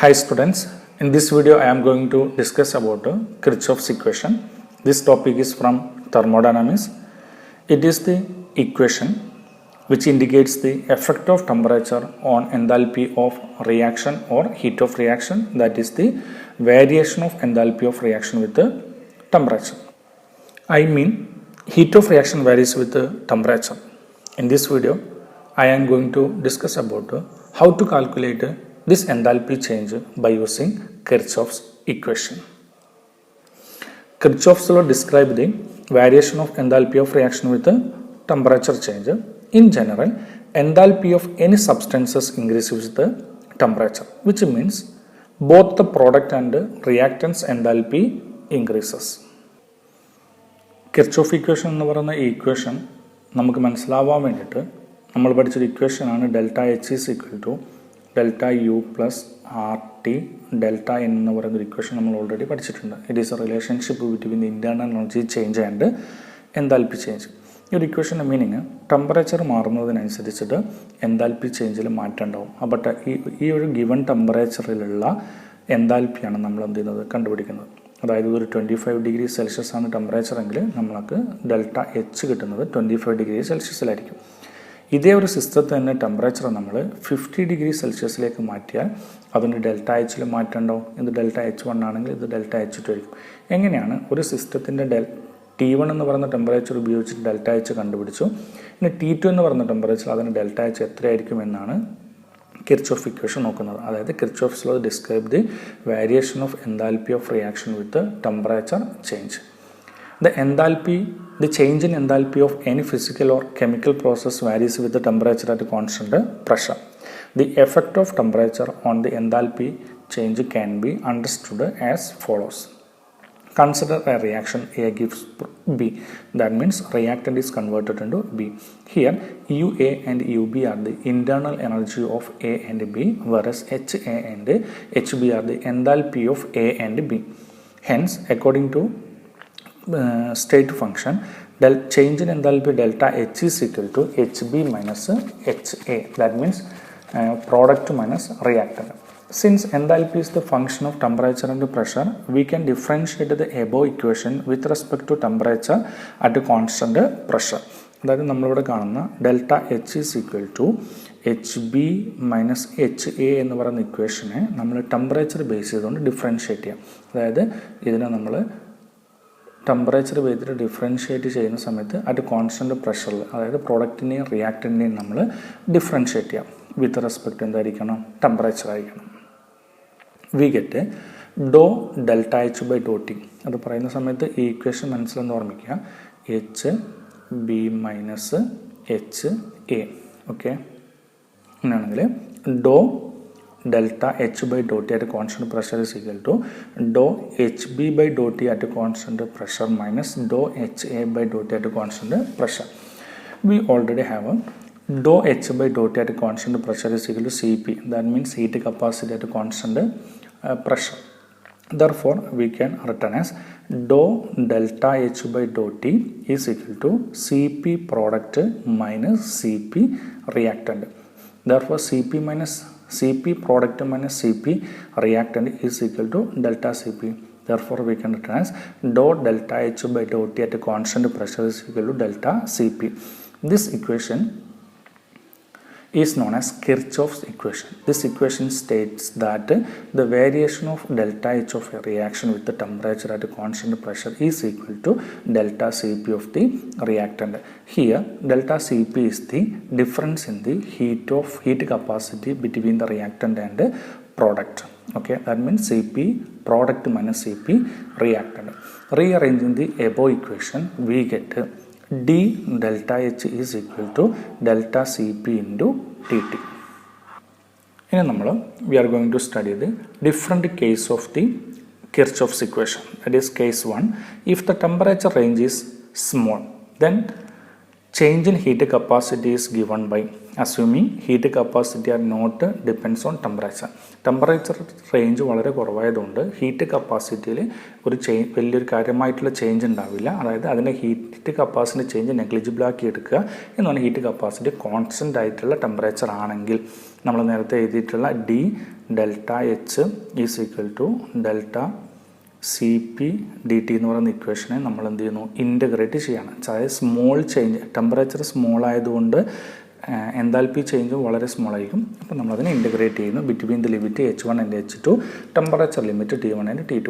Hi students, in this video I am going to discuss about Kirchhoff's equation. This topic is from thermodynamics. It is the equation which indicates the effect of temperature on enthalpy of reaction or heat of reaction, that is the variation of enthalpy of reaction with the temperature. I mean heat of reaction varies with the temperature. In this video I am going to discuss about how to calculate this enthalpy change by using Kirchhoff's equation. Kirchhoff's law describes the variation of enthalpy of reaction with the temperature change. In general, enthalpy of any substances increases with the temperature, which means both the product and reactants enthalpy increases. Kirchhoff equation എന്ന് പറയുന്ന ഈ equation നമുക്ക് മനസ്സിലാവാൻ വേണ്ടിയിട്ട് നമ്മൾ പഠിച്ചൊരു ഇക്വേഷനാണ് delta H is equal to delta U plus R T delta N എന്ന് പറയുന്നൊരു ഇക്വേഷൻ നമ്മൾ ഓൾറെഡി പഠിച്ചിട്ടുണ്ട്. It is a relationship between the internal energy change and enthalpy change. ഈ ഒരു ഇക്വേഷൻ്റെ മീനിങ് ടെമ്പറേച്ചർ മാറുന്നതിനനുസരിച്ചിട്ട് എൻതാൽപ്പി ചേഞ്ചിൽ മാറ്റം ഉണ്ടാവും. അപ്പോൾ ഈ ഒരു ഗിവൺ ടെമ്പറേച്ചറിലുള്ള എൻതാൽപ്പിയാണ് നമ്മൾ എന്ത് ചെയ്യുന്നത് കണ്ടുപിടിക്കുന്നത്. അതായത് ഒരു 25 ഡിഗ്രി സെൽഷ്യസ് ആണ് ടെമ്പറേച്ചർ എങ്കിൽ നമ്മൾക്ക് ഡെൽറ്റ എച്ച് കിട്ടുന്നത് 25 ഡിഗ്രി സെൽഷ്യസിലായിരിക്കും. ഇതേ ഒരു സിസ്റ്റത്തിൽ തന്നെ ടെമ്പറേച്ചർ നമ്മൾ 50 ഡിഗ്രി സെൽഷ്യസിലേക്ക് മാറ്റിയാൽ അതിന് ഡെൽറ്റ എച്ചിൽ മാറ്റം ഉണ്ടാവും. ഇത് ഡെൽറ്റ എച്ച് 1 ആണെങ്കിൽ ഇത് ഡെൽറ്റ എച്ച് 2 ആയിരിക്കും. എങ്ങനെയാണ് ഒരു സിസ്റ്റത്തിൻ്റെ T1 എന്ന് പറയുന്ന ടെമ്പറേച്ചർ ഉപയോഗിച്ചിട്ട് ഡെൽറ്റ എച്ച് കണ്ടുപിടിച്ചു. ഇനി T2 എന്ന് പറയുന്ന ടെമ്പറേച്ചർ അതിന് ഡെൽറ്റ എച്ച് എത്രയായിരിക്കും എന്നാണ് കിർച്ചോഫ് ഇക്വേഷൻ നോക്കുന്നത്. അതായത് Kirchhoff's law describe the variation of enthalpy of reaction with temperature change. The change in enthalpy of any physical or chemical process varies with the temperature at constant pressure. The effect of temperature on the enthalpy change can be understood as follows. Consider a reaction A gives B. That means reactant is converted into B. Here UA and UB are the internal energy of A and B, whereas HA and HB are the enthalpy of A and B. Hence, according to state function, change in enthalpy delta H is equal to HB minus HA. That means product minus reactant. Since enthalpy is the function of temperature and pressure, we can differentiate the above equation with respect to temperature at constant pressure. അതായത് നമ്മളിവിടെ കാണുന്ന delta H is equal to H B minus H A എന്ന് പറയുന്ന ഇക്വേഷനെ നമ്മൾ temperature base ചെയ്തുകൊണ്ട് differentiate ചെയ്യാം. അതായത് ഇതിനെ നമ്മൾ ടെമ്പറേച്ചർ വെച്ചിട്ട് ഡിഫറൻഷ്യേറ്റ് ചെയ്യുന്ന സമയത്ത് അറ്റ് കോൺസ്റ്റൻറ്റ് പ്രഷറിൽ, അതായത് പ്രോഡക്റ്റിനെയും റിയാക്റ്റൻറ്റിനെയും നമ്മൾ ഡിഫറൻഷ്യേറ്റ് ചെയ്യാം വിത്ത് റെസ്പെക്ട് എന്തായിരിക്കണം, ടെമ്പറേച്ചർ ആയിരിക്കണം. We get d delta H by Dr T. അത് പറയുന്ന സമയത്ത് ഈ ഇക്വേഷൻ മനസ്സിലെന്ന് ഓർമ്മിക്കുക, H B minus H A. Okay, അങ്ങനെയാണെങ്കിൽ d delta H by dot T at a constant pressure is equal to dou HB by dot T at a constant pressure minus dou HA by dot T at a constant pressure. We already have a dou H by dot T at a constant pressure is equal to Cp. That means heat capacity at a constant pressure. Therefore, we can written as dou delta H by dot T is equal to Cp product minus Cp reactant. Therefore, Cp product minus Cp reactant is equal to delta Cp. Therefore, we can write as dou delta H by dou T at a constant pressure is equal to delta Cp. This equation is known as Kirchhoff's equation. This equation states that the variation of delta H of a reaction with the temperature at a constant pressure is equal to delta Cp of the reactant. Here, delta Cp is the difference in the heat capacity between the reactant and product. Okay, that means Cp product minus Cp reactant. Rearranging the above equation, we get d delta H is equal to delta Cp into dt. ഇനി നമ്മൾ we are going to study the different case of the Kirchhoff's equation. That is case 1. If the temperature range is small, then Change in heat capacity is given by assuming heat capacity are not depends on temperature. Temperature range വളരെ കുറവായതുകൊണ്ട് heat കപ്പാസിറ്റിയിൽ ഒരു വലിയൊരു കാര്യമായിട്ടുള്ള change ഉണ്ടാവില്ല. അതായത് അതിൻ്റെ heat capacity change നെഗ്ലിജിബിളാക്കി എടുക്കുക എന്ന് പറഞ്ഞാൽ ഹീറ്റ് കപ്പാസിറ്റി കോൺസ്റ്റൻ്റ് ആയിട്ടുള്ള ടെമ്പറേച്ചർ ആണെങ്കിൽ നമ്മൾ നേരത്തെ എഴുതിയിട്ടുള്ള D delta H is equal to delta C P D T എന്ന് പറയുന്ന ഇക്വേഷനെ നമ്മൾ എന്ത് ചെയ്യുന്നു, ഇൻ്റഗ്രേറ്റ് ചെയ്യാണ്. അതായത് സ്മോൾ ചേഞ്ച്, ടെമ്പറേച്ചർ സ്മോൾ ആയതുകൊണ്ട് എൻതാൽപ്പി ചേഞ്ചും വളരെ സ്മോൾ ആയിരിക്കും. അപ്പോൾ നമ്മളതിനെ ഇൻ്റഗ്രേറ്റ് ചെയ്യുന്നു between the limit H1 and H2, temperature limit T1 and T2.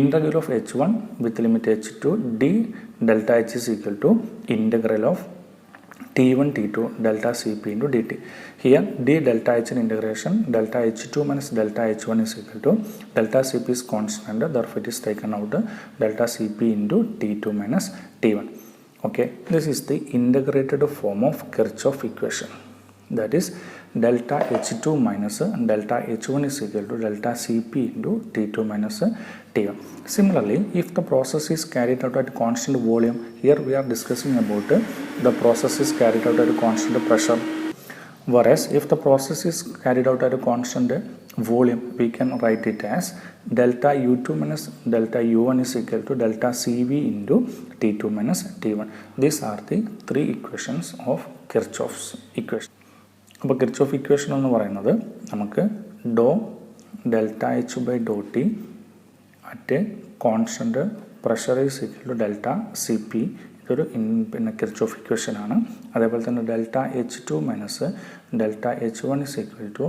Integral of H1 with limit H2 D delta H is equal to integral of T1 T2 delta Cp into dt. Here d delta h in integration delta h2 minus delta h1 is equal to delta Cp is constant, therefore it is taken out delta Cp into T2 minus T1. Okay, this is the integrated form of Kirchhoff equation. That is delta H2 minus delta H1 is equal to delta Cp into T2 minus T1. Similarly, if the process is carried out at constant volume, here we are discussing about the process is carried out at a constant pressure. Whereas if the process is carried out at a constant volume, we can write it as delta U2 minus delta U1 is equal to delta Cv into T2 minus T1. These are the three equations of Kirchhoff's equation. അപ്പോൾ Kirchhoff equation എന്ന് പറയുന്നത് നമുക്ക് ഡോ delta H by Dr T at constant pressure is equal to delta C P, ഇതൊരു പിന്നെ Kirchhoff ഇക്വേഷനാണ്. അതേപോലെ തന്നെ delta H two minus delta H one is equal to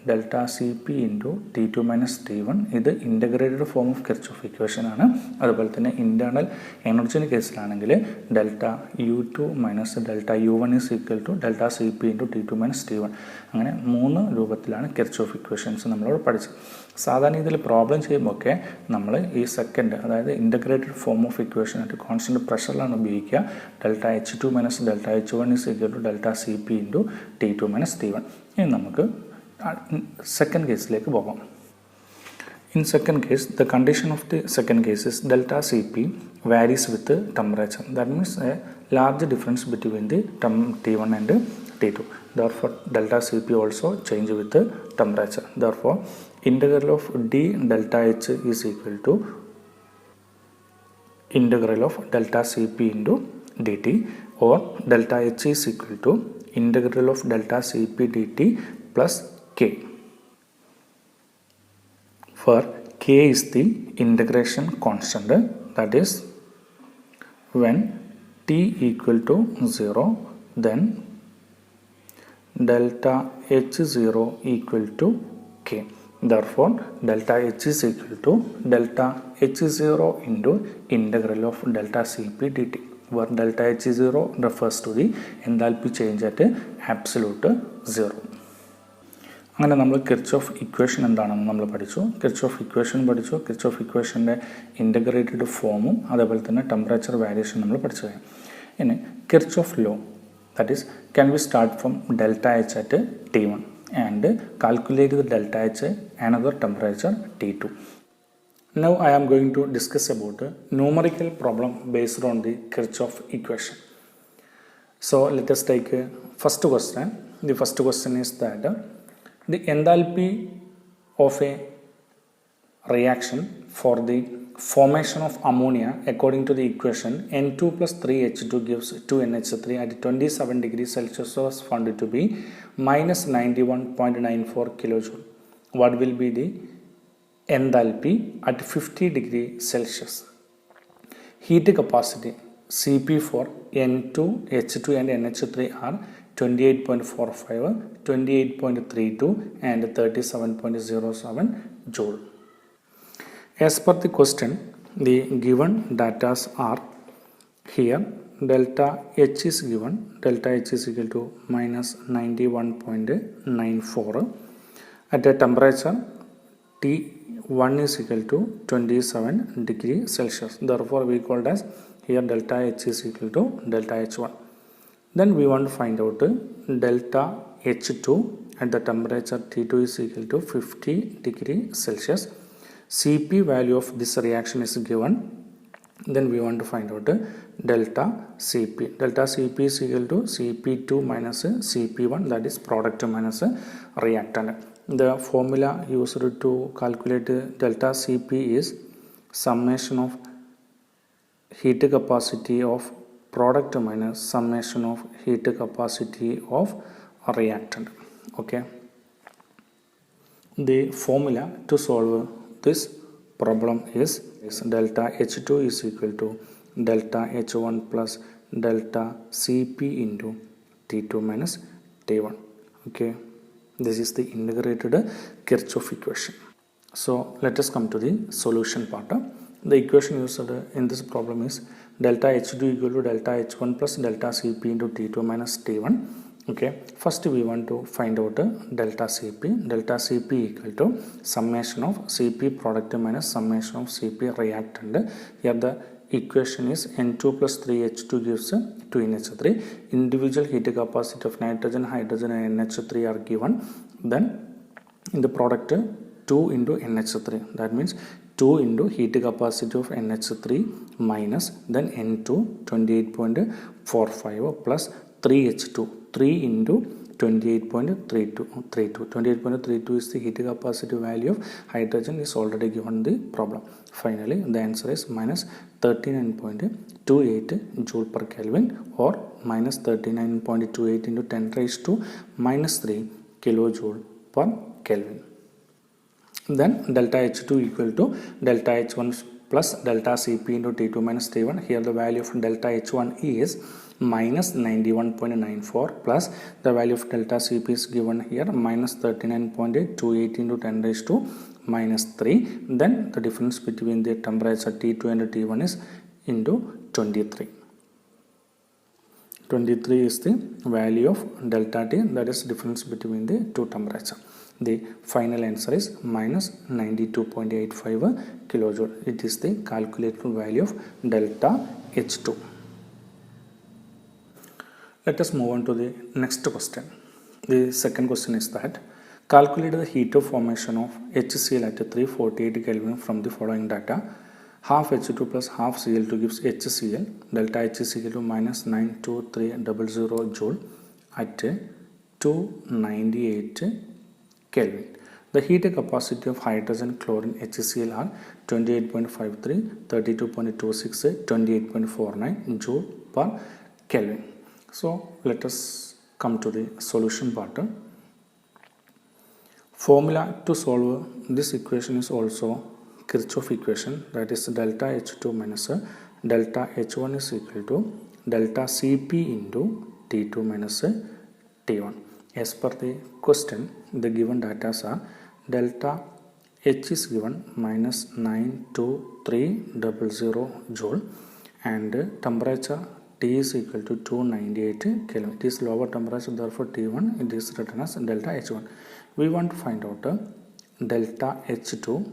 delta C P into T two minus T one, ഇത് integrated form of Kirchhoff ഇക്വേഷനാണ്. അതുപോലെ തന്നെ internal എനർജിൻ്റെ കേസിലാണെങ്കിൽ delta U two minus delta U one is equal to delta C P into T two minus T one. അങ്ങനെ 3 രൂപത്തിലാണ് Kirchhoff equations നമ്മളോട് പഠിച്ചത്. സാധാരണ ഇതിൽ പ്രോബ്ലം ചെയ്യുമ്പോൾ ഒക്കെ നമ്മൾ ഈ സെക്കൻഡ്, അതായത് ഇൻ്റഗ്രേറ്റഡ് ഫോം ഓഫ് ഇക്വേഷൻ ആയിട്ട് കോൺസ്റ്റൻറ്റ് പ്രഷറിലാണ് ഉപയോഗിക്കുക. Delta H two minus delta H one is equal to delta C P into T two minus T one. ഇനി നമുക്ക് സെക്കൻഡ് കേസിലേക്ക് പോകാം. In second case, the condition of the second case is delta Cp varies with the temperature. That means a large difference between the T1 and T2. Therefore, delta Cp also change with the temperature. Therefore, integral of d delta h is equal to integral of delta Cp into dt, or delta h is equal to integral of delta Cp dt plus k. For k is the integration constant, that is when t equal to 0, then delta h0 equal to k. Therefore, delta h is equal to delta h0 into integral of delta Cp dt, where delta h0 refers to the enthalpy change at absolute 0. അങ്ങനെ നമ്മൾ Kirchhoff equation എന്താണെന്ന് നമ്മൾ പഠിച്ചു. Kirchhoff equation പഠിച്ചു. Kirchhoff ഇക്വേഷൻ്റെ integrated ഫോമും അതേപോലെ തന്നെ ടെമ്പറേച്ചർ വാരിയേഷൻ നമ്മൾ പഠിച്ചു കഴിഞ്ഞു. ഇനി Kirchhoff law, that is can we start from delta H at T1 and calculate the delta H another temperature T2. Now I am going to discuss about a numerical problem based on the Kirchhoff equation. So let us take first question. The first question is that the enthalpy of a reaction for the formation of ammonia according to the equation N2 plus 3H2 gives 2NH3 at 27 degrees Celsius was found to be minus 91.94 kilojoule. What will be the enthalpy at 50 degree Celsius? Heat capacity Cp for N2, H2 and NH3 are 28.45, 28.32 and 37.07 joule. As per the question, the given data are here. Delta H is given. Delta H is equal to minus 91.94 at a temperature T1 is equal to 27 degree Celsius. Therefore, we called as here delta H is equal to delta H1. Then we want to find out delta H2 at the temperature T2 is equal to 50 degree Celsius. Cp value of this reaction is given. then we want to find out delta Cp. Delta Cp is equal to Cp2 minus Cp1, that is product minus reactant. The formula used to calculate delta Cp is summation of heat capacity of product minus summation of heat capacity of reactant. Okay. The formula to solve this problem is delta H2 is equal to delta H1 plus delta Cp into T2 minus T1. Okay. This is the integrated Kirchhoff equation. So let us come to the solution part. The equation used in this problem is delta H2 equal to delta H1 plus delta Cp into T2 minus T1. Okay, first we want to find out delta Cp. Delta Cp equal to summation of Cp product minus summation of Cp reactant. Here the equation is N2 plus 3H2 gives 2NH3. Individual heat capacity of nitrogen, hydrogen and NH3 are given. Then in the product 2 into NH3, that means 2 into heat capacity of NH3 minus then N2 28.45 plus 3H2 3 into 28.32. 28.32 is the heat capacity value of hydrogen is already given the problem. Finally, the answer is minus 39.28 joule per Kelvin or minus 39.28 into 10 raised to minus 3 kilojoule per Kelvin. Then delta H2 equal to delta H1 plus delta Cp into T2 minus T1. Here the value of delta H1 is minus 91.94 plus the value of delta Cp is given here minus 39.28 into 10 raised to minus 3. Then the difference between the temperature T2 and T1 is into 23. 23 is the value of delta T, that is difference between the two temperature. The final answer is minus 92.85 kilojoule. It is the calculated value of delta H2. Let us move on to the next question. The second question is that calculate the heat of formation of HCl at 348 Kelvin from the following data. Half H2 plus half Cl2 gives HCl. Delta H is equal to minus 92300 joule at 298 Kelvin. The heat capacity of hydrogen, chlorine, HCl are 28.53, 32.26, 28.49 joule per Kelvin. So let us come to the solution part. Formula to solve this equation is also Kirchhoff equation, that is delta H2 minus delta H1 is equal to delta Cp into T2 minus T1. As per the question, the given data are delta H is given minus 92300 joule and temperature T is equal to 298 Kelvin. It is lower temperature, therefore T1 it is written as delta H1. We want to find out delta H2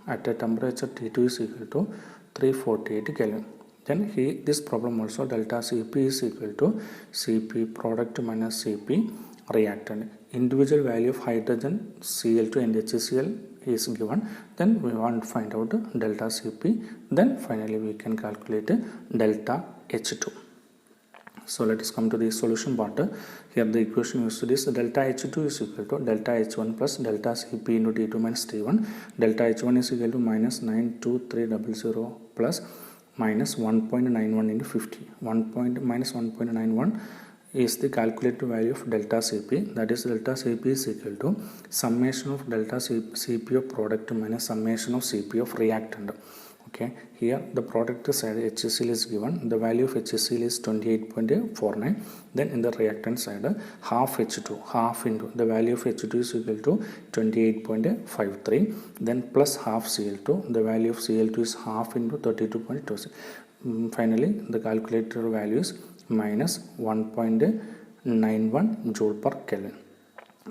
at a temperature T2 is equal to 348 Kelvin. Then this problem also delta Cp is equal to Cp product minus Cp reactant. Individual value of hydrogen, Cl2 and HCl is given. Then we want to find out delta Cp. Then finally we can calculate delta H2. So let us come to the solution part. Here the equation used is delta H2 is equal to delta H1 plus delta Cp into T2 minus T1. Delta H1 is equal to minus 92300 plus minus 1.91 into 50. Minus 1.91 is the calculated value of delta Cp. That is delta Cp is equal to summation of delta Cp of product minus summation of Cp of reactant. Okay, here the product side HCl is given. The value of HCl is 28.49. Then in the reactant side half H2, half into the value of H2 is equal to 28.53. Then plus half Cl2. The value of Cl2 is half into 32.26. Finally, the calculated value is minus 1.91 joule per Kelvin.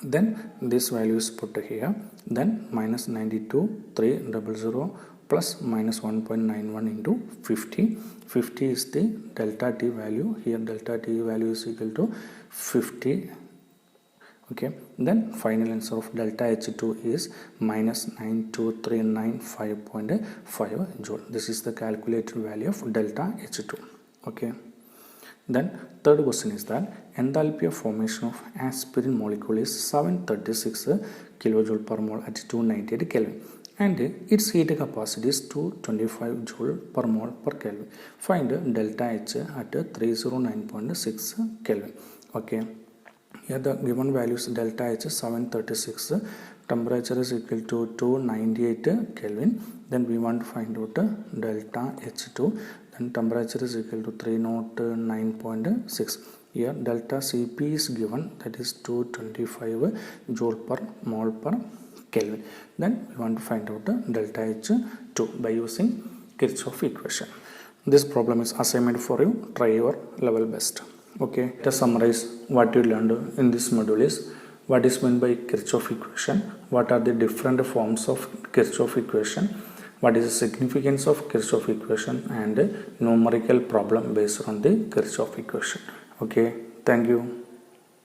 Then this value is put here. Then minus 92,300 plus minus 1.91 into 50. 50 is the delta T value. Here delta T value is equal to 50 Okay, then final answer of delta H2 is minus 92395.5 joule. This is the calculated value of delta H2. Okay, then third question is that enthalpy of formation of aspirin molecule is 736 kilojoule per mole at 298 Kelvin and its heat capacity is 225 joule per mole per Kelvin. Find delta H at 309.6 Kelvin. Okay, here the given values delta H 736, temperature is equal to 298 Kelvin. Then we want to find out delta H2, then temperature is equal to 309.6. Here delta Cp is given, that is 225 joule per mole per Kelvin. Then we want to find out the delta H2 by using Kirchhoff equation. This problem is assignment for you. Try your level best. Okay, to summarize what you learned in this module is what is meant by Kirchhoff equation, what are the different forms of Kirchhoff equation, what is the significance of Kirchhoff equation, and numerical problem based on the Kirchhoff equation. Okay, thank you.